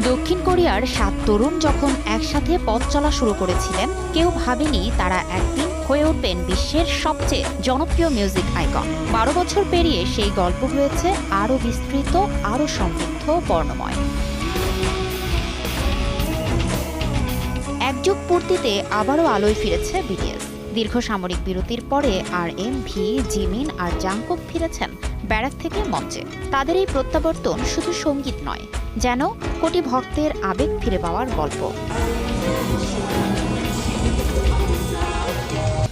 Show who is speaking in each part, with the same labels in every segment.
Speaker 1: দক্ষিণ কোরিয়ার 7 তরুণ যখন একসাথে পথ চলা শুরু করেছিলেন, কেউ ভাবেনি তারা একদিন হয়ে উঠবেন বিশ্বের সবচেয়ে জনপ্রিয় মিউজিক আইকন। 12 বছর পেরিয়ে সেই গল্প হয়েছে আরও বিস্তৃত, আরও সমৃদ্ধ, বর্ণময়। একযুগ পূর্তিতে আবারও আলোয় ফিরেছে বিটিএস। দীর্ঘ সামরিক বিরতির পরে RM, V, জিমিন আর জাংকুক ফিরেছেন ব্যারাক থেকে মঞ্চে। তাদের এই প্রত্যাবর্তন শুধু সঙ্গীত নয়, যেন কোটি ভক্তের আবেগ ফিরে পাওয়ার গল্প।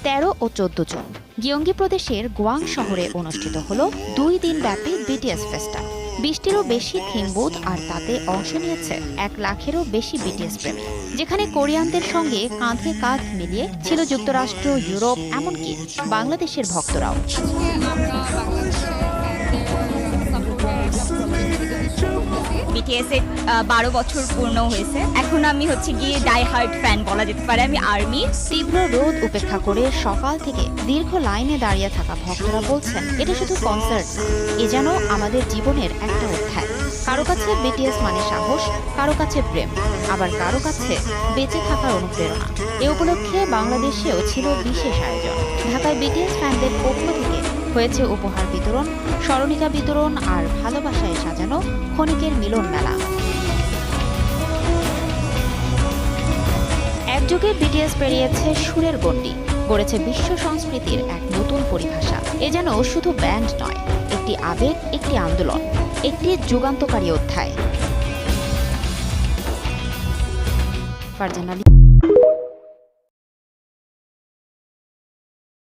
Speaker 1: 13 ও 14 জুন গিয়ঙ্গি প্রদেশের গোয়াং শহরে অনুষ্ঠিত হল 2 দিনব্যাপী বিটিএস ফেস্টা। 20টিরও বেশি থিম বুথ, আর তাতে অংশ নিয়েছে 1 লাখেরও বেশি বিটিএস প্রেমী। যেখানে কোরিয়ানদের সঙ্গে কাঁধে কাঁধ মিলিয়ে ছিল যুক্তরাষ্ট্র, ইউরোপ, এমনকি বাংলাদেশের ভক্তরাও।
Speaker 2: বিটিএস এর 12 বছর পূর্ণ হয়েছে। এখন আমি গিয়ে ডাই হার্ড ফ্যান বলা যেতে পারে। আমি আর্মি।
Speaker 1: তীব্র রোদ উপেক্ষা করে সকাল থেকে দীর্ঘ লাইনে দাঁড়িয়ে থাকা ভক্তরা বলছেন, এটা শুধু কনসার্ট না, এ যেন আমাদের জীবনের একটা অধ্যায়। কারো কাছে বিটিএস মানে সাহস, কারো কাছে প্রেম, আবার কারো কাছে বেঁচে থাকার অনুপ্রেরণা। এ উপলক্ষে বাংলাদেশেও ছিল বিশেষ আয়োজন। ঢাকায় বিটিএস ফ্যানদের পক্ষ থেকে হয়েছে উপহার বিতরণ, স্মরণিকা বিতরণ আর ভালোবাসায় সাজানো ক্ষণিকের মিলন মেলা। একযুগে বিটিএস পেরিয়েছে সুরের গণ্ডি, গড়েছে বিশ্ব সংস্কৃতির এক নতুন পরিভাষা। এ যেন শুধু ব্যান্ড নয়, একটি আবেগ, একটি আন্দোলন, একটি যুগান্তকারী অধ্যায়। ফারজানা